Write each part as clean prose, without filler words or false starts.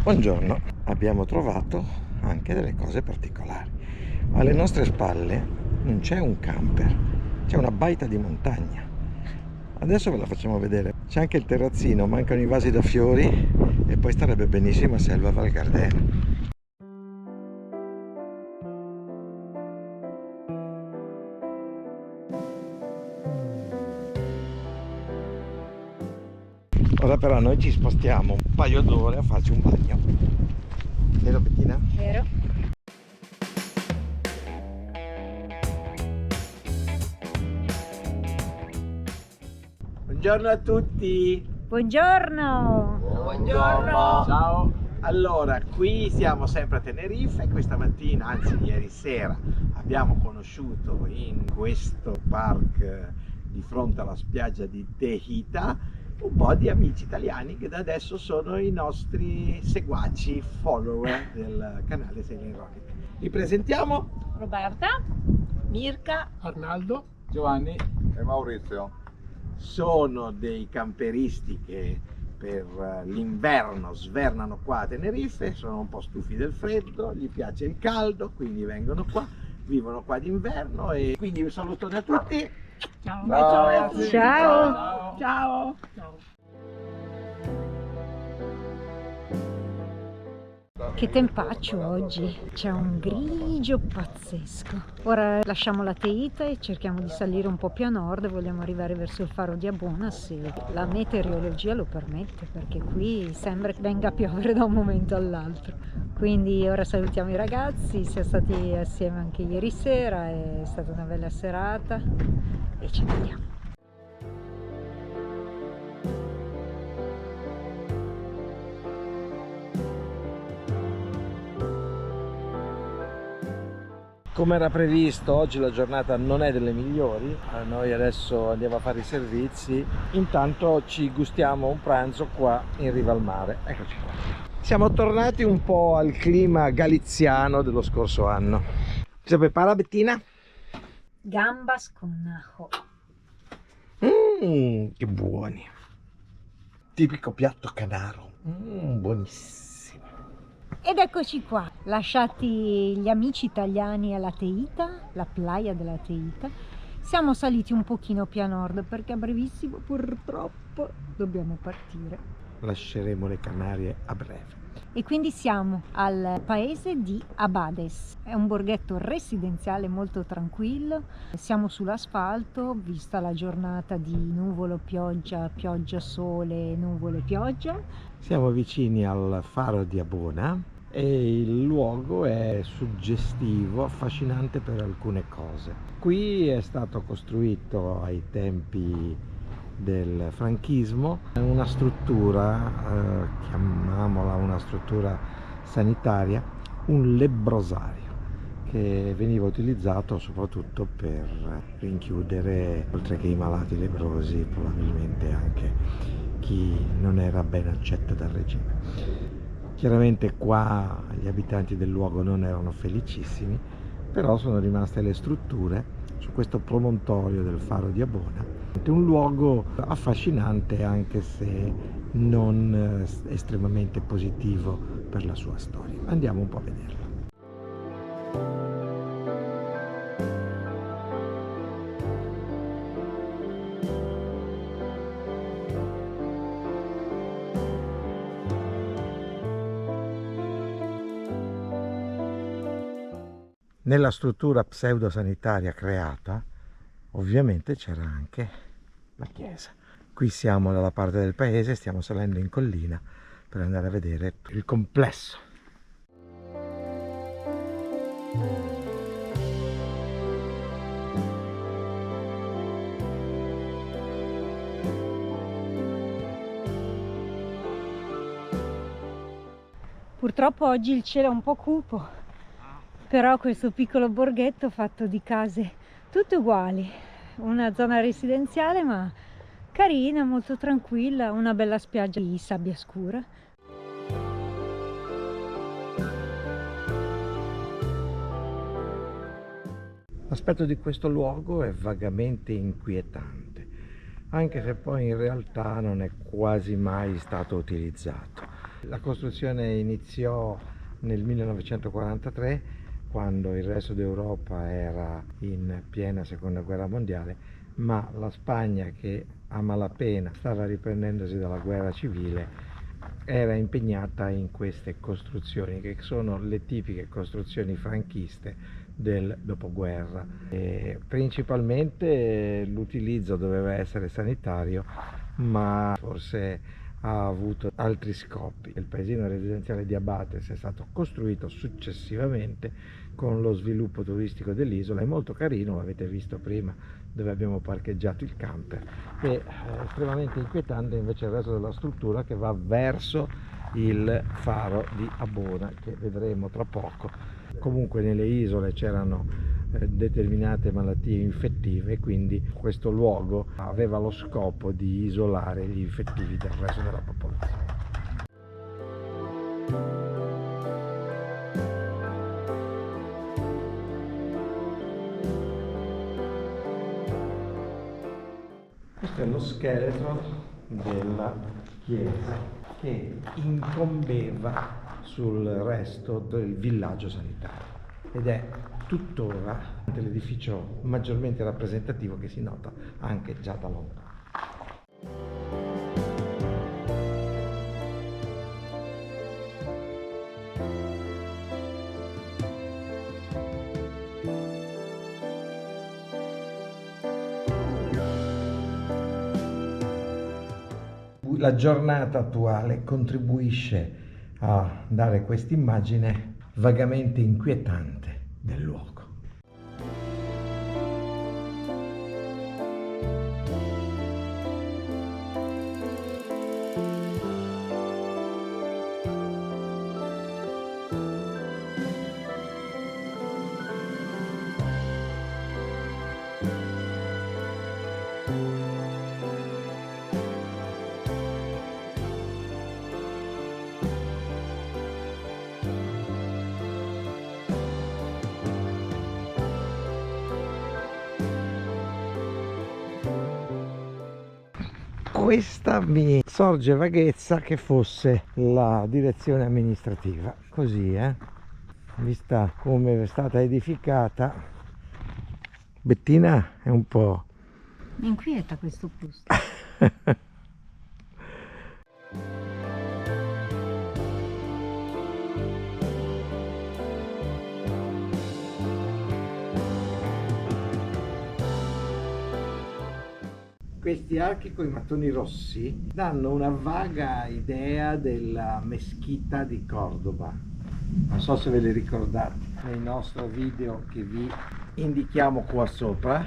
Buongiorno, abbiamo trovato anche delle cose particolari. Alle nostre spalle non c'è un camper, c'è una baita di montagna. Adesso ve la facciamo vedere. C'è anche il terrazzino, mancano i vasi da fiori e poi starebbe benissimo a Selva Val Gardena. Ora però noi ci spostiamo un paio d'ore a farci un bagno. Vero Bettina? Vero. Buongiorno a tutti! Buongiorno! Buongiorno! Ciao! Allora, qui siamo sempre a Tenerife. Questa mattina, anzi ieri sera, abbiamo conosciuto in questo park di fronte alla spiaggia di Tehita un po' di amici italiani che da adesso sono i nostri seguaci, follower del canale Sailing Rocket. Li presentiamo? Roberta, Mirka, Arnaldo, Giovanni e Maurizio. Sono dei camperisti che per l'inverno svernano qua a Tenerife, sono un po' stufi del freddo, gli piace il caldo, quindi vengono qua, vivono qua d'inverno e quindi un salutone a tutti. ciao. Ciao. Ciao. Ciao. Ciao! Che tempaccio oggi, c'è un grigio pazzesco. Ora lasciamo la Teita e cerchiamo di salire un po' più a nord, vogliamo arrivare verso il faro di Abona se la meteorologia lo permette, perché qui sembra che venga a piovere da un momento all'altro. Quindi ora salutiamo i ragazzi, siamo stati assieme anche ieri sera, è stata una bella serata e ci vediamo. Come era previsto, oggi la giornata non è delle migliori, noi adesso andiamo a fare i servizi, intanto ci gustiamo un pranzo qua in riva al mare. Eccoci qua. Siamo tornati un po' al clima galiziano dello scorso anno. Si prepara Bettina? Gambas con ajo. Che buoni! Tipico piatto canaro, buonissimo. Ed eccoci qua, lasciati gli amici italiani alla Teita, la playa della Teita, siamo saliti un pochino più a nord perché a brevissimo purtroppo dobbiamo partire. Lasceremo le Canarie a breve. E quindi siamo al paese di Abades, è un borghetto residenziale molto tranquillo, siamo sull'asfalto, vista la giornata di nuvolo, pioggia, pioggia, sole, nuvole, pioggia. Siamo vicini al faro di Abona e il luogo è suggestivo, affascinante per alcune cose. Qui è stato costruito ai tempi del franchismo una struttura, chiamiamola una struttura sanitaria, un lebbrosario che veniva utilizzato soprattutto per rinchiudere, oltre che i malati lebbrosi, probabilmente anche chi non era ben accetto dal regime. Chiaramente qua gli abitanti del luogo non erano felicissimi, però sono rimaste le strutture su questo promontorio del faro di Abona. È un luogo affascinante anche se non estremamente positivo per la sua storia. Andiamo un po' a vederlo. Nella struttura pseudo-sanitaria creata, ovviamente c'era anche la chiesa. Qui siamo dalla parte del paese, stiamo salendo in collina per andare a vedere il complesso. Purtroppo oggi il cielo è un po' cupo, però questo piccolo borghetto fatto di case tutte uguali, una zona residenziale ma carina, molto tranquilla, una bella spiaggia di sabbia scura. L'aspetto di questo luogo è vagamente inquietante, anche se poi in realtà non è quasi mai stato utilizzato. La costruzione iniziò nel 1943, quando il resto d'Europa era in piena seconda guerra mondiale, ma la Spagna, che a malapena stava riprendendosi dalla guerra civile, era impegnata in queste costruzioni, che sono le tipiche costruzioni franchiste del dopoguerra. Principalmente l'utilizzo doveva essere sanitario, ma forse ha avuto altri scopi. Il paesino residenziale di Abates è stato costruito successivamente con lo sviluppo turistico dell'isola, è molto carino, l'avete visto prima dove abbiamo parcheggiato il camper, e estremamente inquietante invece il resto della struttura che va verso il faro di Abona, che vedremo tra poco. Comunque nelle isole c'erano determinate malattie infettive, quindi questo luogo aveva lo scopo di isolare gli infettivi dal resto della popolazione. Questo è lo scheletro della chiesa che incombeva sul resto del villaggio sanitario ed è tuttora l'edificio maggiormente rappresentativo che si nota anche già da lontano. La giornata attuale contribuisce a dare questa immagine vagamente inquietante del luogo. Questa mi sorge vaghezza che fosse la direzione amministrativa, così vista come è stata edificata. Bettina è un po'... Mi inquieta questo posto. Questi archi con i mattoni rossi danno una vaga idea della meschita di Cordoba. Non so se ve le ricordate nel nostro video che vi indichiamo qua sopra.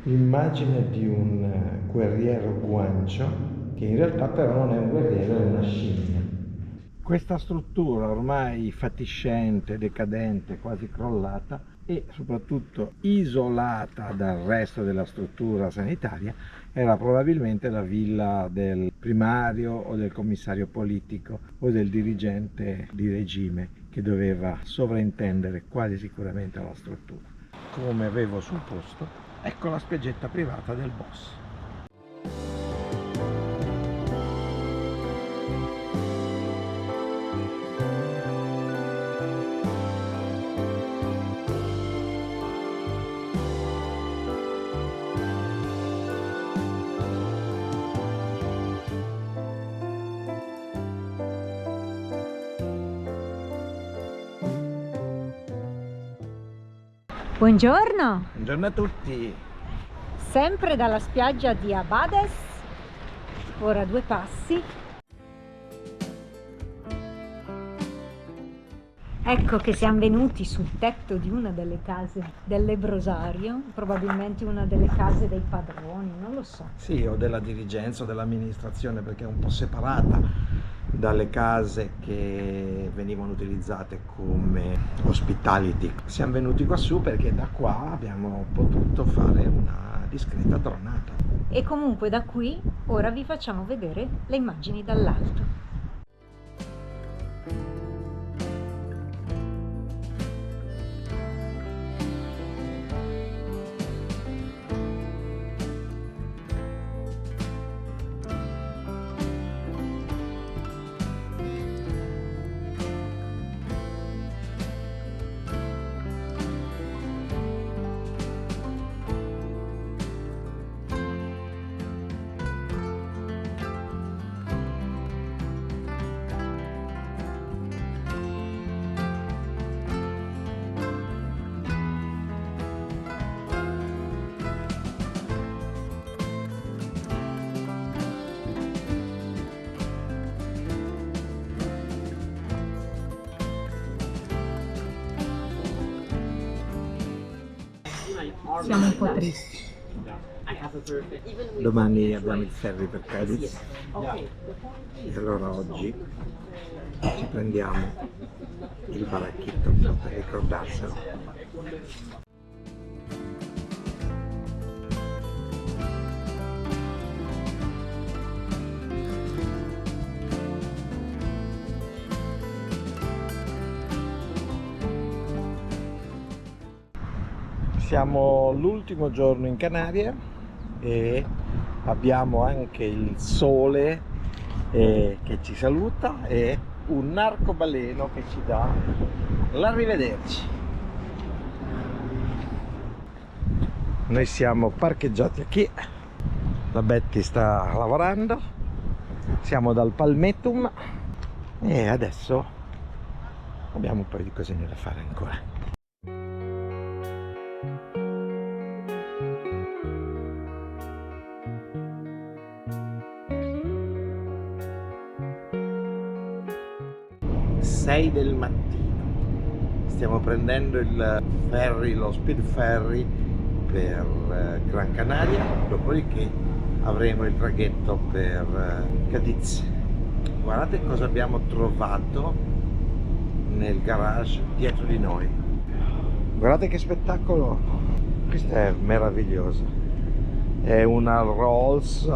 L'immagine di un guerriero guancio, che in realtà però non è un guerriero, è una scimmia. Questa struttura ormai fatiscente, decadente, quasi crollata e soprattutto isolata dal resto della struttura sanitaria, era probabilmente la villa del primario o del commissario politico o del dirigente di regime che doveva sovrintendere quasi sicuramente alla struttura. Come avevo supposto, ecco la spiaggetta privata del boss. Buongiorno! Buongiorno a tutti! Sempre dalla spiaggia di Abades, ora 2 passi. Ecco che siamo venuti sul tetto di una delle case del lebbrosario, probabilmente una delle case dei padroni, non lo so. Sì, o della dirigenza o dell'amministrazione, perché è un po' separata dalle case che venivano utilizzate come hospitality. Siamo venuti qua su perché da qua abbiamo potuto fare una discreta dronata. E comunque da qui ora vi facciamo vedere le immagini dall'alto. Siamo un po' tristi. Domani abbiamo il ferry per Cadiz e allora oggi ci prendiamo il baracchitto per ricordarselo. Siamo l'ultimo giorno in Canarie e abbiamo anche il sole che ci saluta e un arcobaleno che ci dà l'arrivederci. Noi siamo parcheggiati qui, la Betty sta lavorando, siamo dal Palmetum e adesso abbiamo un paio di cosine da fare ancora. Del mattino stiamo prendendo il ferry, lo speed ferry per Gran Canaria, dopodiché avremo il traghetto per Cadiz. Guardate cosa abbiamo trovato nel garage dietro di noi, guardate che spettacolo, questo è meraviglioso, è una Rolls.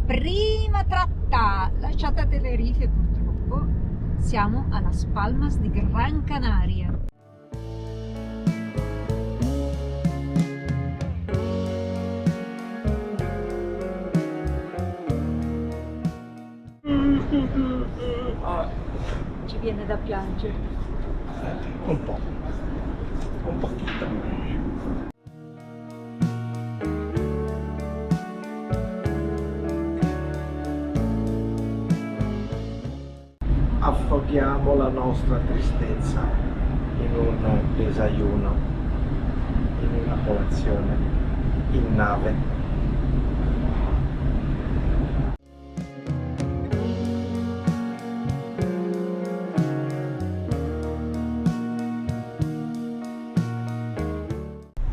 Prima tratta lasciata a Tenerife, purtroppo siamo a Las Palmas di Gran Canaria. Ci viene da piangere. Un po', un pochino. Affoghiamo la nostra tristezza in un desayuno, in una colazione in nave.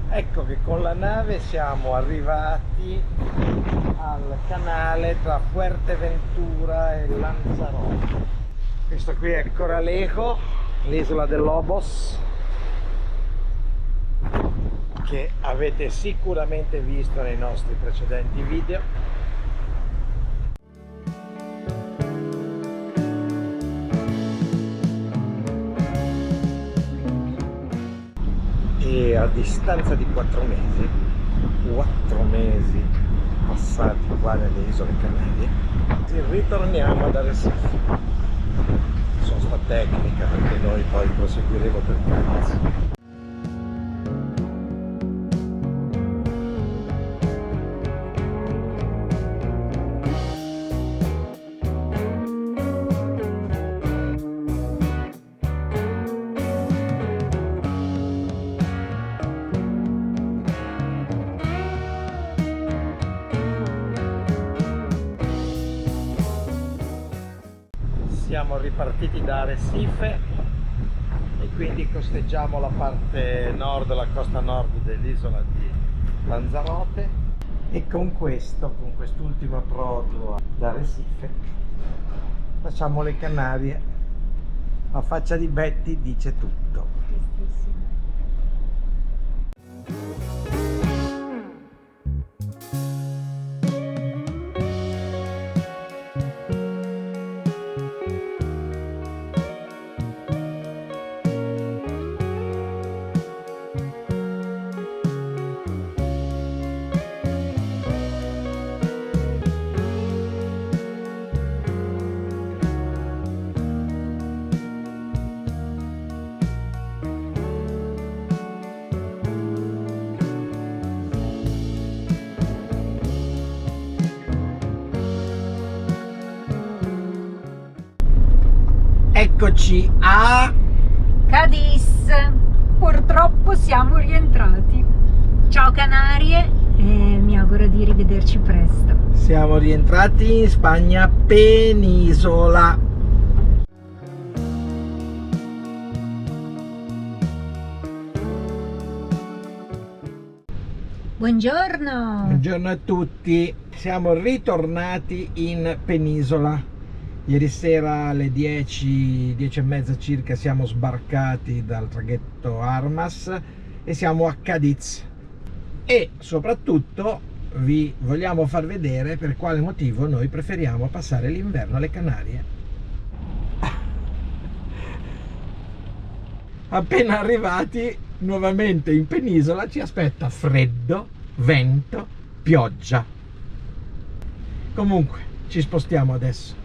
Ecco che con la nave siamo arrivati al canale tra Fuerteventura e Lanzarote. Questo qui è Coralejo, l'isola de Lobos, che avete sicuramente visto nei nostri precedenti video. E a distanza di 4 mesi passati qua nelle isole Canarie, ritorniamo ad Arrecife. Sosta tecnica perché noi poi proseguiremo per Cadiz. Siamo ripartiti da Arrecife e quindi costeggiamo la parte nord, la costa nord dell'isola di Lanzarote e con quest'ultimo approdo da Arrecife facciamo le Canarie. La faccia di Betty dice tutto. Eccoci a Cadiz. Purtroppo siamo rientrati. Ciao Canarie e mi auguro di rivederci presto. Siamo rientrati in Spagna penisola. Buongiorno. Buongiorno a tutti. Siamo ritornati in penisola. Ieri sera alle 10:30 circa siamo sbarcati dal traghetto Armas e siamo a Cadiz. E soprattutto vi vogliamo far vedere per quale motivo noi preferiamo passare l'inverno alle Canarie. Appena arrivati nuovamente in penisola ci aspetta freddo, vento, pioggia. Comunque ci spostiamo adesso.